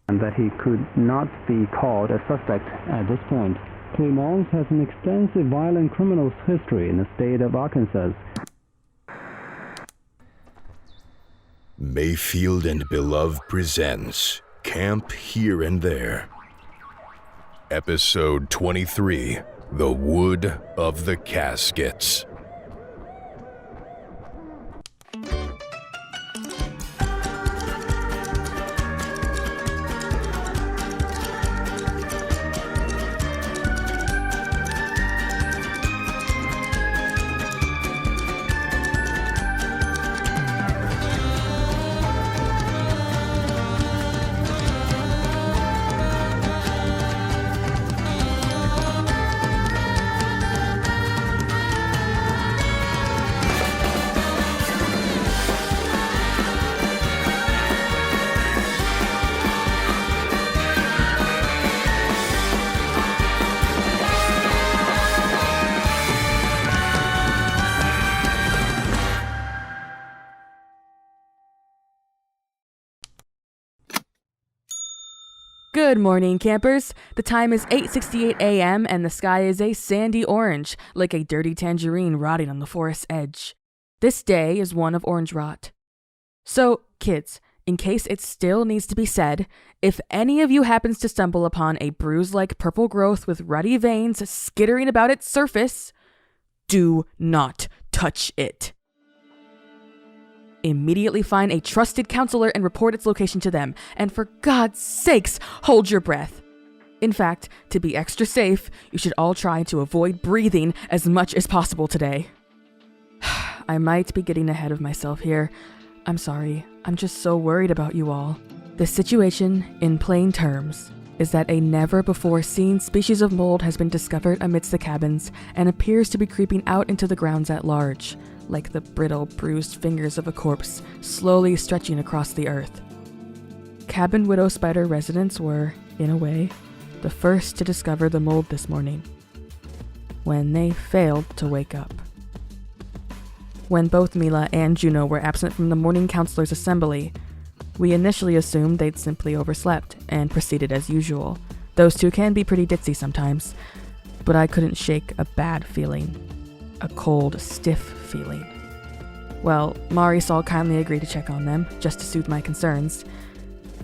and that he could not be called a suspect at this point. Clemence has an extensive violent criminal history in the state of Arkansas. Mayfield and Beloved presents Camp Here and There. Episode 23, The Wood of the Caskets. Good morning, campers. The time is 8:68 a.m. and the sky is a sandy orange, like a dirty tangerine rotting on the forest's edge. This day is one of orange rot. So, kids, in case it still needs to be said, if any of you happens to stumble upon a bruise-like purple growth with ruddy veins skittering about its surface, do not touch it. Immediately find a trusted counselor and report its location to them, and for God's sakes, hold your breath. In fact, to be extra safe, you should all try to avoid breathing as much as possible today. I might be getting ahead of myself here. I'm sorry, I'm just so worried about you all. The situation, in plain terms, is that a never-before-seen species of mold has been discovered amidst the cabins and appears to be creeping out into the grounds at large, like the brittle, bruised fingers of a corpse slowly stretching across the earth. Cabin widow spider residents were, in a way, the first to discover the mold this morning, when they failed to wake up. When both Mila and Juno were absent from the morning counselor's assembly, we initially assumed they'd simply overslept and proceeded as usual. Those two can be pretty ditzy sometimes, but I couldn't shake a bad feeling. A cold, stiff feeling. Well, Marisol kindly agreed to check on them, just to soothe my concerns,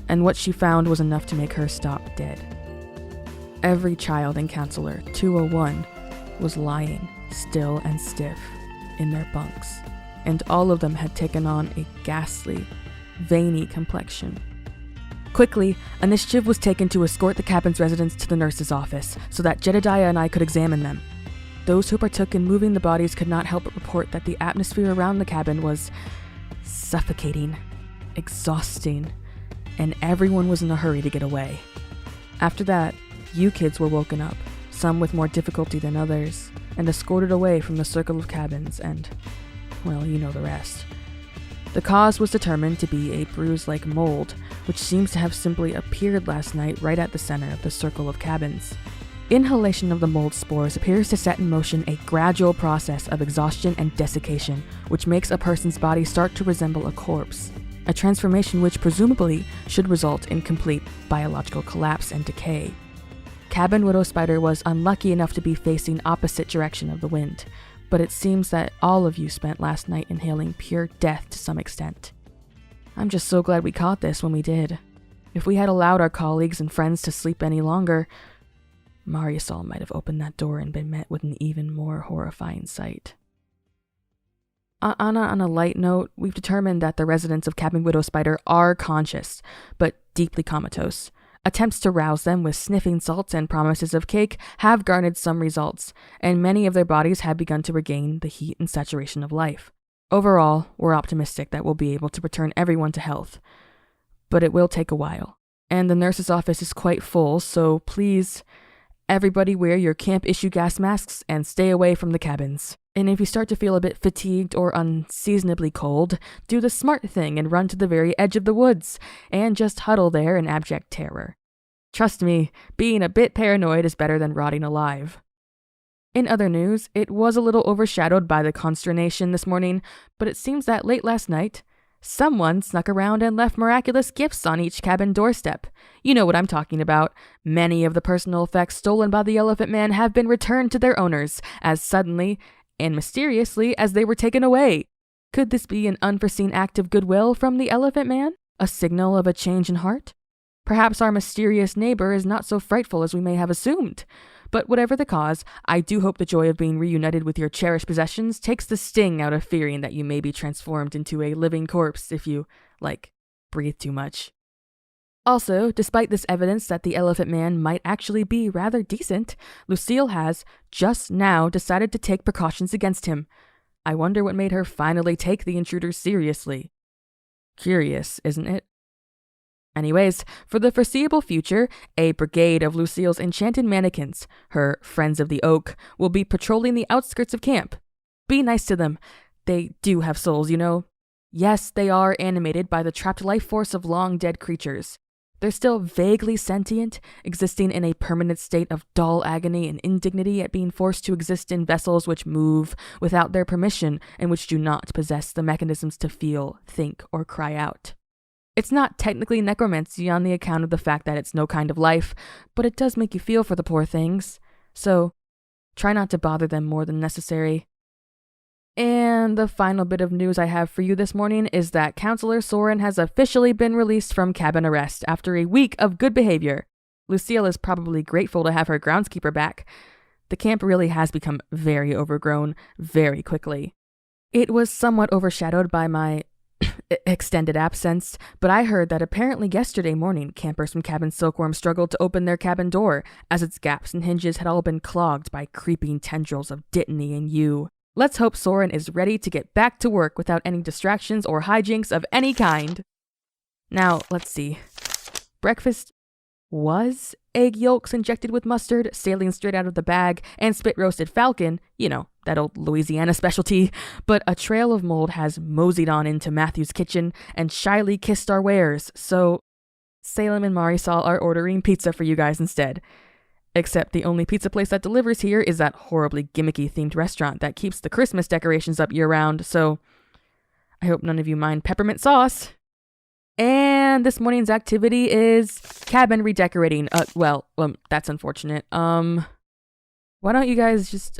and what she found was enough to make her stop dead. Every child in Counselor 201 was lying, still and stiff, in their bunks, and all of them had taken on a ghastly, veiny complexion. Quickly, initiative was taken to escort the cabin's residents to the nurse's office, so that Jedediah and I could examine them. Those who partook in moving the bodies could not help but report that the atmosphere around the cabin was suffocating, exhausting, and everyone was in a hurry to get away. After that, you kids were woken up, some with more difficulty than others, and escorted away from the circle of cabins and, well, you know the rest. The cause was determined to be a bruise-like mold, which seems to have simply appeared last night right at the center of the circle of cabins. Inhalation of the mold spores appears to set in motion a gradual process of exhaustion and desiccation, which makes a person's body start to resemble a corpse, a transformation which presumably should result in complete biological collapse and decay. Cabin widow spider was unlucky enough to be facing opposite direction of the wind, but it seems that all of you spent last night inhaling pure death to some extent. I'm just so glad we caught this when we did. If we had allowed our colleagues and friends to sleep any longer, Marisol might have opened that door and been met with an even more horrifying sight. On a light note, we've determined that the residents of Cabin Widow Spider are conscious, but deeply comatose. Attempts to rouse them with sniffing salts and promises of cake have garnered some results, and many of their bodies have begun to regain the heat and saturation of life. Overall, we're optimistic that we'll be able to return everyone to health. But it will take a while, and the nurse's office is quite full, so please, everybody wear your camp-issue gas masks and stay away from the cabins. And if you start to feel a bit fatigued or unseasonably cold, do the smart thing and run to the very edge of the woods, and just huddle there in abject terror. Trust me, being a bit paranoid is better than rotting alive. In other news, it was a little overshadowed by the consternation this morning, but it seems that late last night, Someone snuck around and left miraculous gifts on each cabin doorstep. You know what I'm talking about. Many of the personal effects stolen by the Elephant Man have been returned to their owners as suddenly and mysteriously as they were taken away. Could this be an unforeseen act of goodwill from the Elephant Man? A signal of a change in heart? Perhaps our mysterious neighbor is not so frightful as we may have assumed. But whatever the cause, I do hope the joy of being reunited with your cherished possessions takes the sting out of fearing that you may be transformed into a living corpse if you, breathe too much. Also, despite this evidence that the Elephant Man might actually be rather decent, Lucille has, just now, decided to take precautions against him. I wonder what made her finally take the intruder seriously. Curious, isn't it? Anyways, for the foreseeable future, a brigade of Lucille's enchanted mannequins, her Friends of the Oak, will be patrolling the outskirts of camp. Be nice to them. They do have souls, you know. Yes, they are animated by the trapped life force of long-dead creatures. They're still vaguely sentient, existing in a permanent state of dull agony and indignity at being forced to exist in vessels which move without their permission and which do not possess the mechanisms to feel, think, or cry out. It's not technically necromancy on the account of the fact that it's no kind of life, but it does make you feel for the poor things. So, try not to bother them more than necessary. And the final bit of news I have for you this morning is that Counselor Saurin has officially been released from cabin arrest after a week of good behavior. Lucille is probably grateful to have her groundskeeper back. The camp really has become very overgrown very quickly. It was somewhat overshadowed by my extended absence, but I heard that apparently yesterday morning, campers from Cabin Silkworm struggled to open their cabin door, as its gaps and hinges had all been clogged by creeping tendrils of Dittany and yew. Let's hope Saurin is ready to get back to work without any distractions or hijinks of any kind. Now, let's see. Breakfast was egg yolks injected with mustard, sailing straight out of the bag, and spit-roasted falcon, you know, that old Louisiana specialty, but a trail of mold has moseyed on into Matthew's kitchen and shyly kissed our wares, so Salem and Marisol are ordering pizza for you guys instead. Except the only pizza place that delivers here is that horribly gimmicky themed restaurant that keeps the Christmas decorations up year-round, so I hope none of you mind peppermint sauce. And this morning's activity is cabin redecorating. That's unfortunate. Why don't you guys just,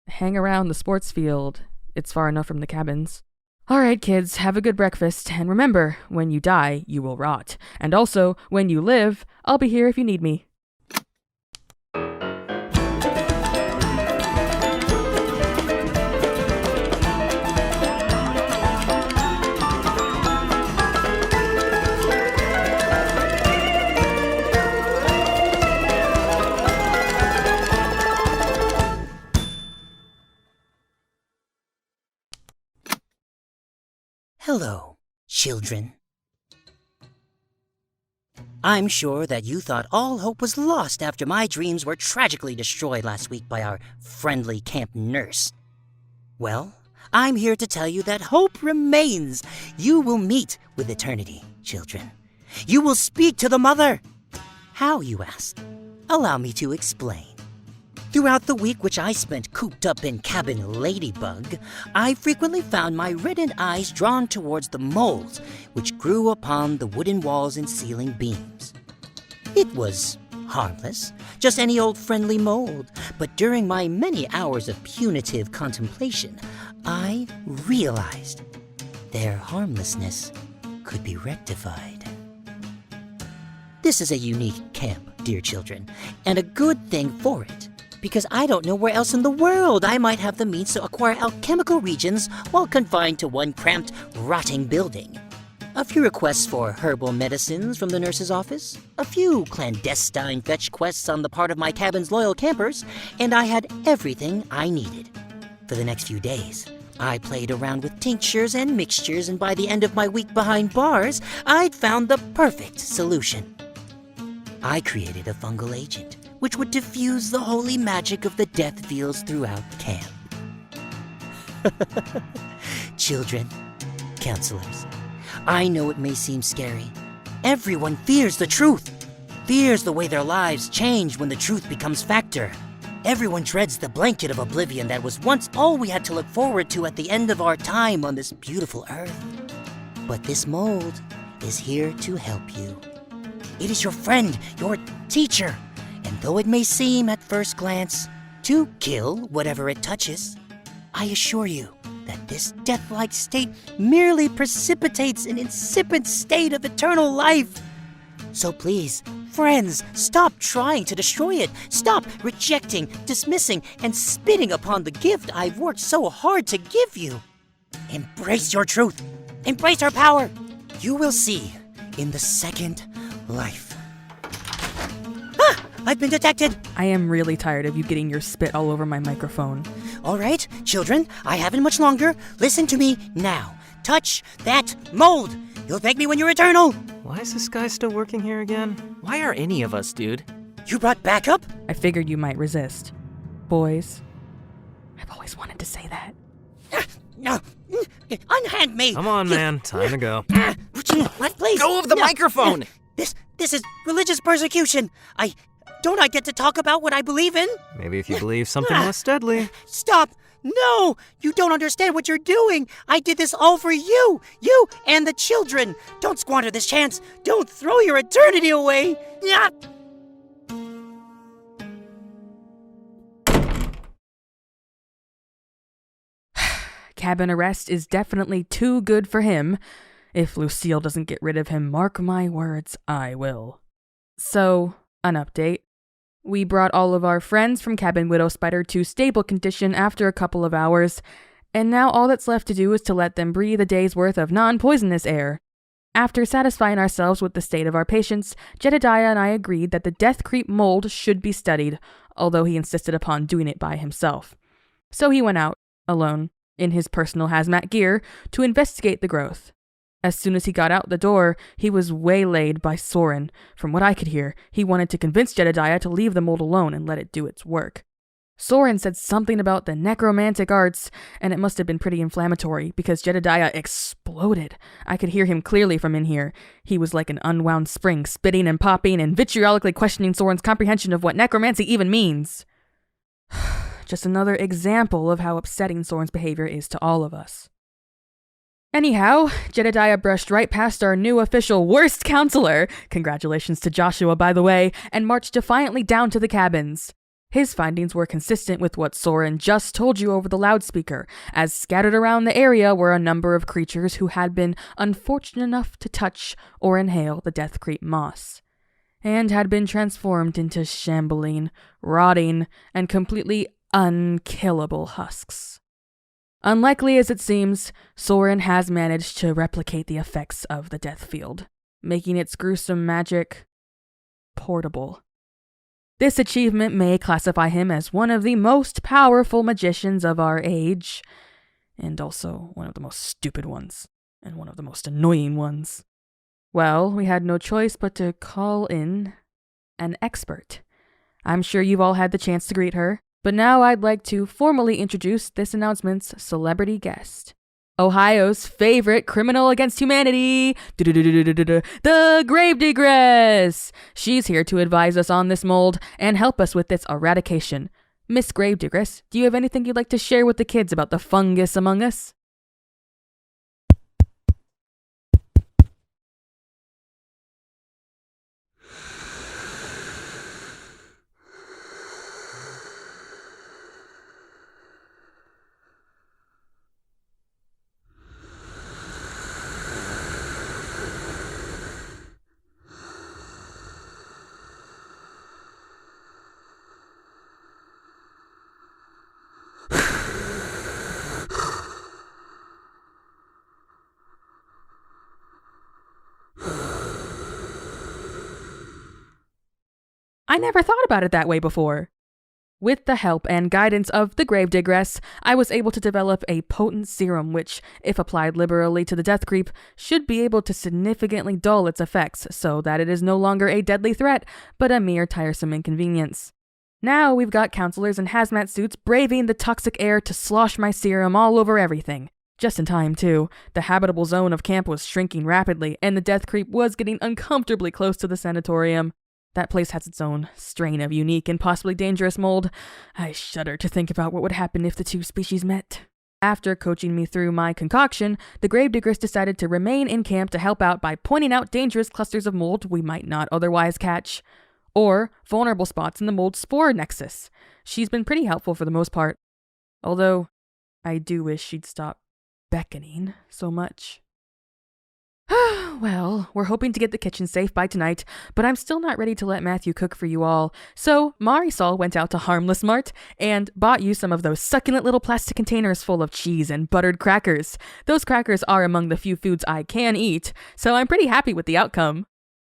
hang around the sports field? It's far enough from the cabins. Alright, kids, have a good breakfast. And remember, when you die, you will rot. And also, when you live, I'll be here if you need me. Hello, children. I'm sure that you thought all hope was lost after my dreams were tragically destroyed last week by our friendly camp nurse. Well, I'm here to tell you that hope remains. You will meet with eternity, children. You will speak to the mother. How, you ask? Allow me to explain. Throughout the week which I spent cooped up in Cabin Ladybug, I frequently found my reddened eyes drawn towards the moles which grew upon the wooden walls and ceiling beams. It was harmless, just any old friendly mold, but during my many hours of punitive contemplation, I realized their harmlessness could be rectified. This is a unique camp, dear children, and a good thing for it. Because I don't know where else in the world I might have the means to acquire alchemical regions while confined to one cramped, rotting building. A few requests for herbal medicines from the nurse's office, a few clandestine fetch quests on the part of my cabin's loyal campers, and I had everything I needed. For the next few days, I played around with tinctures and mixtures, and by the end of my week behind bars, I'd found the perfect solution. I created a fungal agent which would diffuse the holy magic of the death fields throughout camp. Children, counselors, I know it may seem scary. Everyone fears the truth, fears the way their lives change when the truth becomes factor. Everyone dreads the blanket of oblivion that was once all we had to look forward to at the end of our time on this beautiful earth. But this mold is here to help you. It is your friend, your teacher, and though it may seem at first glance to kill whatever it touches, I assure you that this death-like state merely precipitates an insipid state of eternal life. So please, friends, stop trying to destroy it. Stop rejecting, dismissing, and spitting upon the gift I've worked so hard to give you. Embrace your truth. Embrace our power. You will see in the second life. Ah! I've been detected. I am really tired of you getting your spit all over my microphone. All right, children, I haven't much longer. Listen to me now. Touch that mold. You'll thank me when you're eternal. Why is this guy still working here again? Why are any of us, dude? You brought backup? I figured you might resist. Boys, I've always wanted to say that. No, unhand me. Come on, man. Time to go. What, please? Go of the microphone! This is religious persecution. Don't I get to talk about what I believe in? Maybe if you believe something less deadly. Stop! No! You don't understand what you're doing! I did this all for you! You and the children! Don't squander this chance! Don't throw your eternity away! Yeah. Cabin arrest is definitely too good for him. If Lucille doesn't get rid of him, mark my words, I will. So, an update. We brought all of our friends from Cabin Widow Spider to stable condition after a couple of hours, and now all that's left to do is to let them breathe a day's worth of non-poisonous air. After satisfying ourselves with the state of our patients, Jedediah and I agreed that the Death Creep mold should be studied, although he insisted upon doing it by himself. So he went out, alone, in his personal hazmat gear, to investigate the growth. As soon as he got out the door, he was waylaid by Saurin. From what I could hear, he wanted to convince Jedediah to leave the mold alone and let it do its work. Saurin said something about the necromantic arts, and it must have been pretty inflammatory, because Jedediah exploded. I could hear him clearly from in here. He was like an unwound spring, spitting and popping and vitriolically questioning Saurin's comprehension of what necromancy even means. Just another example of how upsetting Saurin's behavior is to all of us. Anyhow, Jedediah brushed right past our new official worst counselor, congratulations to Joshua by the way, and marched defiantly down to the cabins. His findings were consistent with what Saurin just told you over the loudspeaker, as scattered around the area were a number of creatures who had been unfortunate enough to touch or inhale the Death Creep moss, and had been transformed into shambling, rotting, and completely unkillable husks. Unlikely as it seems, Saurin has managed to replicate the effects of the death field, making its gruesome magic portable. This achievement may classify him as one of the most powerful magicians of our age, and also one of the most stupid ones, and one of the most annoying ones. Well, we had no choice but to call in an expert. I'm sure you've all had the chance to greet her. But now I'd like to formally introduce this announcement's celebrity guest. Ohio's favorite criminal against humanity, the Gravedigress! She's here to advise us on this mold and help us with its eradication. Miss Gravedigress, do you have anything you'd like to share with the kids about the fungus among us? I never thought about it that way before. With the help and guidance of the Gravedigress, I was able to develop a potent serum which, if applied liberally to the Death Creep, should be able to significantly dull its effects so that it is no longer a deadly threat, but a mere tiresome inconvenience. Now we've got counselors in hazmat suits braving the toxic air to slosh my serum all over everything. Just in time, too. The habitable zone of camp was shrinking rapidly, and the Death Creep was getting uncomfortably close to the sanatorium. That place has its own strain of unique and possibly dangerous mold. I shudder to think about what would happen if the two species met. After coaching me through my concoction, the gravediggers decided to remain in camp to help out by pointing out dangerous clusters of mold we might not otherwise catch, or vulnerable spots in the mold spore nexus. She's been pretty helpful for the most part, although I do wish she'd stop beckoning so much. Well, we're hoping to get the kitchen safe by tonight, but I'm still not ready to let Matthew cook for you all. So Marisol went out to Harmless Mart and bought you some of those succulent little plastic containers full of cheese and buttered crackers. Those crackers are among the few foods I can eat, so I'm pretty happy with the outcome.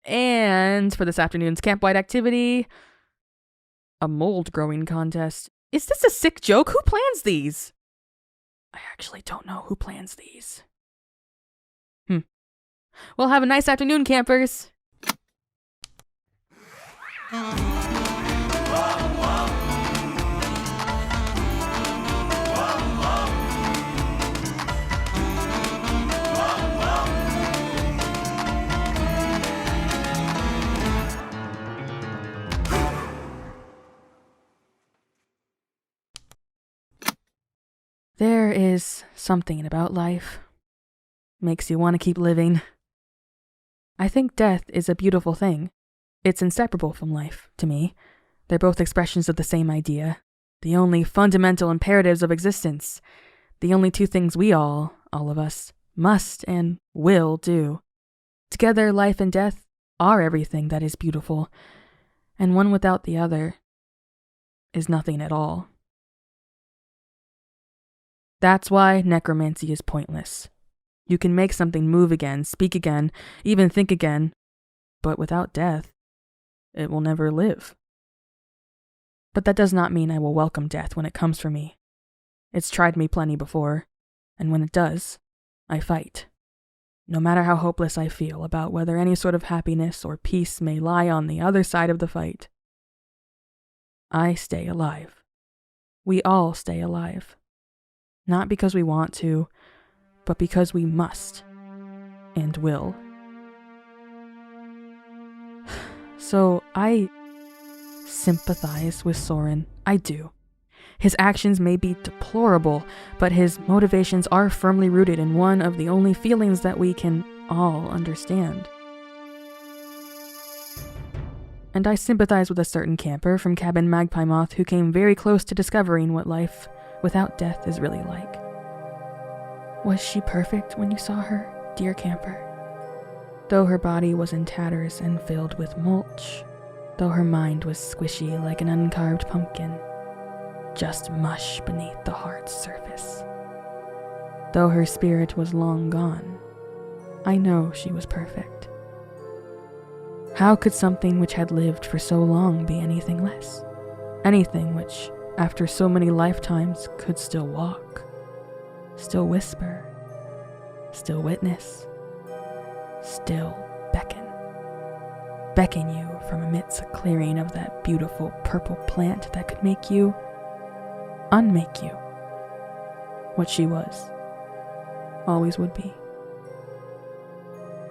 And for this afternoon's campwide activity, a mold growing contest. Is this a sick joke? Who plans these? I actually don't know who plans these. Well, have a nice afternoon, campers. There is something about life. Makes you want to keep living. I think death is a beautiful thing. It's inseparable from life, to me. They're both expressions of the same idea. The only fundamental imperatives of existence. The only two things we all of us, must and will do. Together, life and death are everything that is beautiful, and one without the other is nothing at all. That's why necromancy is pointless. You can make something move again, speak again, even think again, but without death, it will never live. But that does not mean I will welcome death when it comes for me. It's tried me plenty before, and when it does, I fight. No matter how hopeless I feel about whether any sort of happiness or peace may lie on the other side of the fight, I stay alive. We all stay alive. Not because we want to, but because we must and will. So I sympathize with Saurin. I do. His actions may be deplorable, but his motivations are firmly rooted in one of the only feelings that we can all understand. And I sympathize with a certain camper from Cabin Magpie Moth who came very close to discovering what life without death is really like. Was she perfect when you saw her, dear camper? Though her body was in tatters and filled with mulch, though her mind was squishy like an uncarved pumpkin, just mush beneath the hard surface. Though her spirit was long gone, I know she was perfect. How could something which had lived for so long be anything less? Anything which, after so many lifetimes, could still walk, still whisper, still witness, still beckon. Beckon you from amidst a clearing of that beautiful purple plant that could make you, unmake you, what she was, always would be.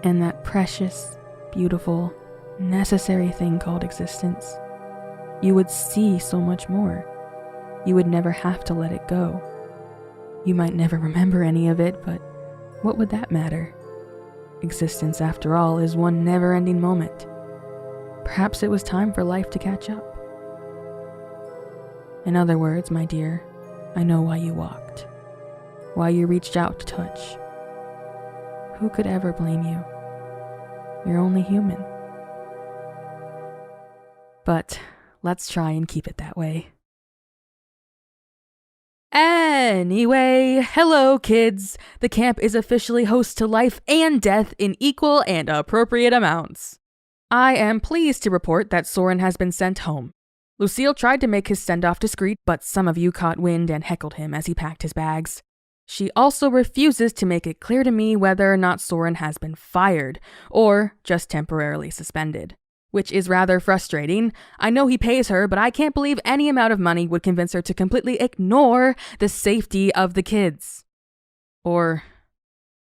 And that precious, beautiful, necessary thing called existence, you would see so much more. You would never have to let it go. You might never remember any of it, but what would that matter? Existence, after all, is one never-ending moment. Perhaps it was time for life to catch up. In other words, my dear, I know why you walked, why you reached out to touch. Who could ever blame you? You're only human. But let's try and keep it that way. Anyway, hello kids! The camp is officially host to life and death in equal and appropriate amounts. I am pleased to report that Saurin has been sent home. Lucille tried to make his send-off discreet, but some of you caught wind and heckled him as he packed his bags. She also refuses to make it clear to me whether or not Saurin has been fired, or just temporarily suspended. Which is rather frustrating. I know he pays her, but I can't believe any amount of money would convince her to completely ignore the safety of the kids. Or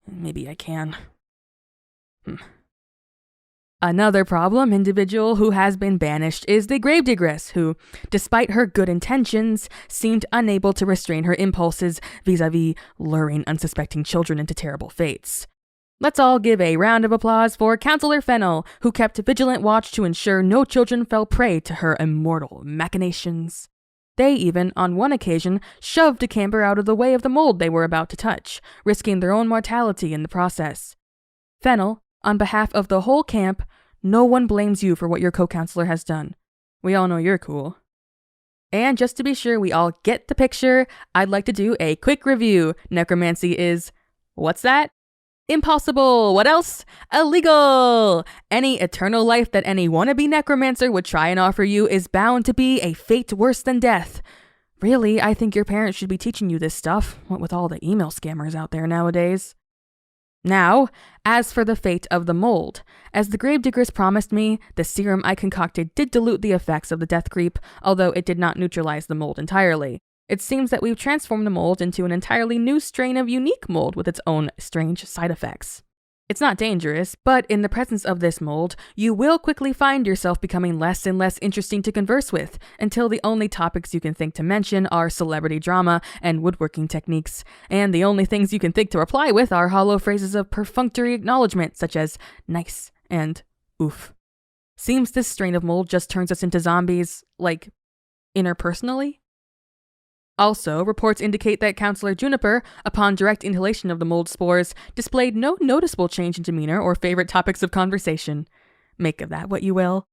maybe I can. Another problem individual who has been banished is the gravedigress, who, despite her good intentions, seemed unable to restrain her impulses vis-a-vis luring unsuspecting children into terrible fates. Let's all give a round of applause for Counselor Fennel, who kept vigilant watch to ensure no children fell prey to her immortal machinations. They even, on one occasion, shoved a camper out of the way of the mold they were about to touch, risking their own mortality in the process. Fennel, on behalf of the whole camp, no one blames you for what your co-counselor has done. We all know you're cool. And just to be sure we all get the picture, I'd like to do a quick review. Necromancy is... what's that? Impossible! What else? Illegal! Any eternal life that any wannabe necromancer would try and offer you is bound to be a fate worse than death. Really, I think your parents should be teaching you this stuff, what with all the email scammers out there nowadays. Now, as for the fate of the mold, as the gravediggers promised me, the serum I concocted did dilute the effects of the death creep, although it did not neutralize the mold entirely. It seems that we've transformed the mold into an entirely new strain of unique mold with its own strange side effects. It's not dangerous, but in the presence of this mold, you will quickly find yourself becoming less and less interesting to converse with, until the only topics you can think to mention are celebrity drama and woodworking techniques, and the only things you can think to reply with are hollow phrases of perfunctory acknowledgement, such as nice and oof. Seems this strain of mold just turns us into zombies, like, interpersonally? Also, reports indicate that Counselor Juniper, upon direct inhalation of the mold spores, displayed no noticeable change in demeanor or favorite topics of conversation. Make of that what you will.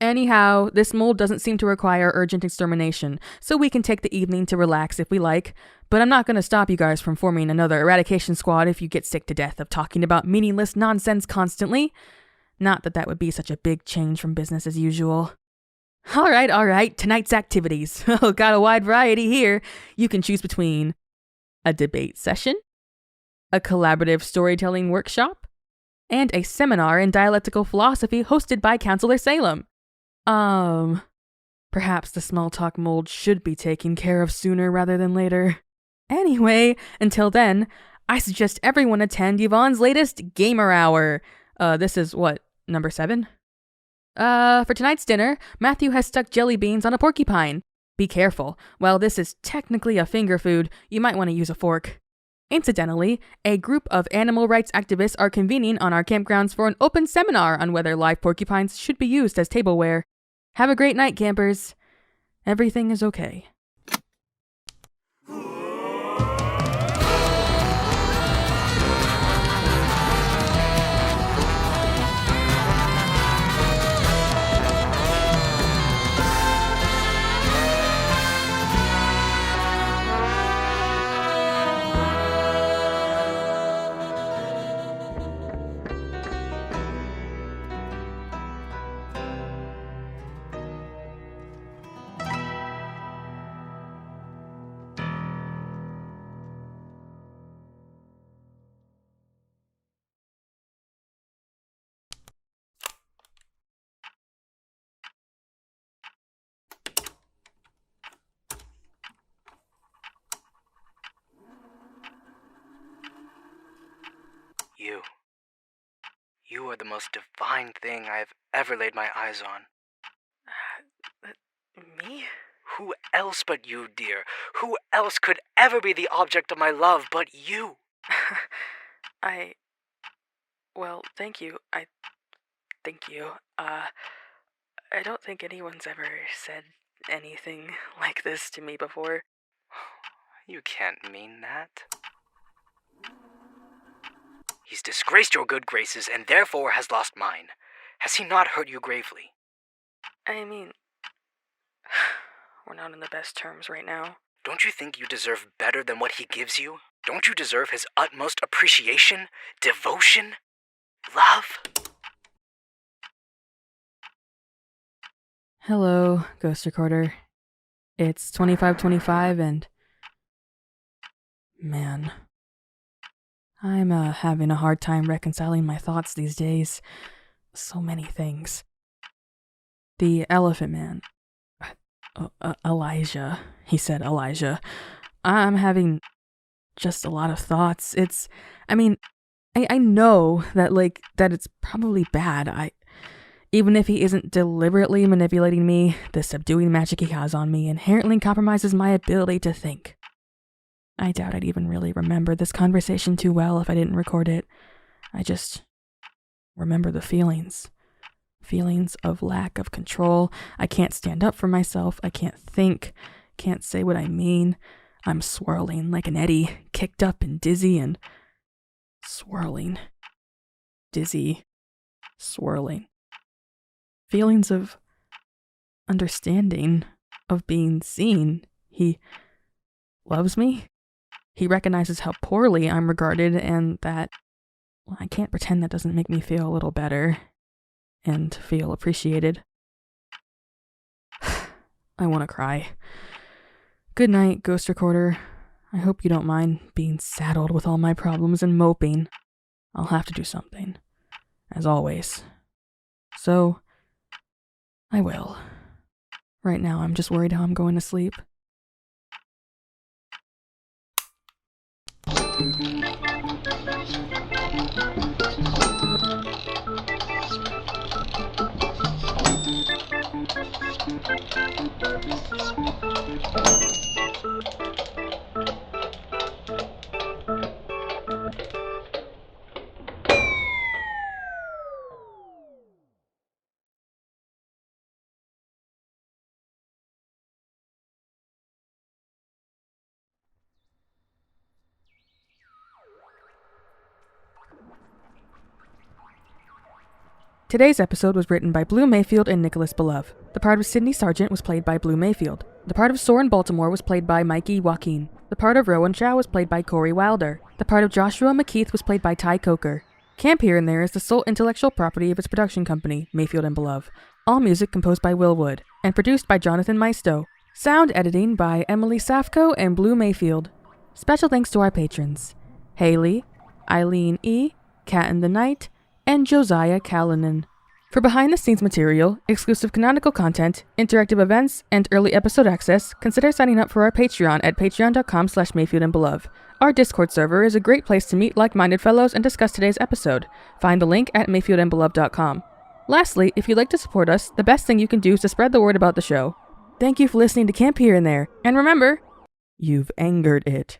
Anyhow, this mold doesn't seem to require urgent extermination, so we can take the evening to relax if we like, but I'm not going to stop you guys from forming another eradication squad if you get sick to death of talking about meaningless nonsense constantly. Not that that would be such a big change from business as usual. All right, tonight's activities. Oh, got a wide variety here. You can choose between a debate session, a collaborative storytelling workshop, and a seminar in dialectical philosophy hosted by Counselor Salem. Perhaps the small talk mold should be taken care of sooner rather than later. Anyway, until then, I suggest everyone attend Yvonne's latest Gamer Hour. This is what, number 7? For tonight's dinner, Matthew has stuck jelly beans on a porcupine. Be careful. While this is technically a finger food, you might want to use a fork. Incidentally, a group of animal rights activists are convening on our campgrounds for an open seminar on whether live porcupines should be used as tableware. Have a great night, campers. Everything is okay. You are the most divine thing I have ever laid my eyes on. Me? Who else but you, dear? Who else could ever be the object of my love but you? Well, thank you. Thank you. I don't think anyone's ever said anything like this to me before. You can't mean that. He's disgraced your good graces and therefore has lost mine. Has he not hurt you gravely? I mean, we're not in the best terms right now. Don't you think you deserve better than what he gives you? Don't you deserve his utmost appreciation, devotion, love? Hello, Ghost Recorder. It's 2525 and... man... I'm having a hard time reconciling my thoughts these days. So many things. The Elephant Man. Elijah. He said Elijah. I'm having just a lot of thoughts. I know that, that it's probably bad. Even if he isn't deliberately manipulating me, the subduing magic he has on me inherently compromises my ability to think. I doubt I'd even really remember this conversation too well if I didn't record it. I just remember the feelings. Feelings of lack of control. I can't stand up for myself. I can't think. Can't say what I mean. I'm swirling like an eddy, kicked up and dizzy and swirling. Dizzy, swirling. Feelings of understanding, of being seen. He loves me. He recognizes how poorly I'm regarded and that, well, I can't pretend that doesn't make me feel a little better and feel appreciated. I want to cry. Good night, Ghost Recorder. I hope you don't mind being saddled with all my problems and moping. I'll have to do something, as always. So, I will. Right now, I'm just worried how I'm going to sleep. Today's episode was written by Blue Mayfield and Nicholas Belove. The part of Sidney Sargent was played by Blue Mayfield. The part of Saurin Baltimore was played by Mikey Joaquin. The part of Rowan Chow was played by Corey Wilder. The part of Joshua McKeith was played by Ty Coker. Camp Here and There is the sole intellectual property of its production company, Mayfield and Belove. All music composed by Will Wood, and produced by Jonathan Maisto. Sound editing by Emily Safko and Blue Mayfield. Special thanks to our patrons: Haley, Eileen E., Cat in the Night, and Josiah Callanan. For behind-the-scenes material, exclusive canonical content, interactive events, and early episode access, consider signing up for our Patreon at patreon.com/MayfieldandBelove. Our Discord server is a great place to meet like-minded fellows and discuss today's episode. Find the link at mayfieldandbelove.com. Lastly, if you'd like to support us, the best thing you can do is to spread the word about the show. Thank you for listening to Camp Here and There, and remember, you've angered it.